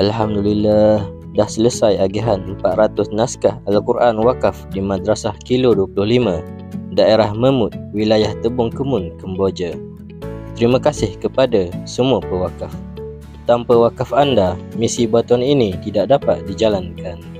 Alhamdulillah, dah selesai agihan 400 naskah Al-Quran wakaf di Madrasah Kilo 25, daerah Memut, wilayah Tebong Kemun, Kemboja. Terima kasih kepada semua pewakaf. Tanpa wakaf anda, misi batuan ini tidak dapat dijalankan.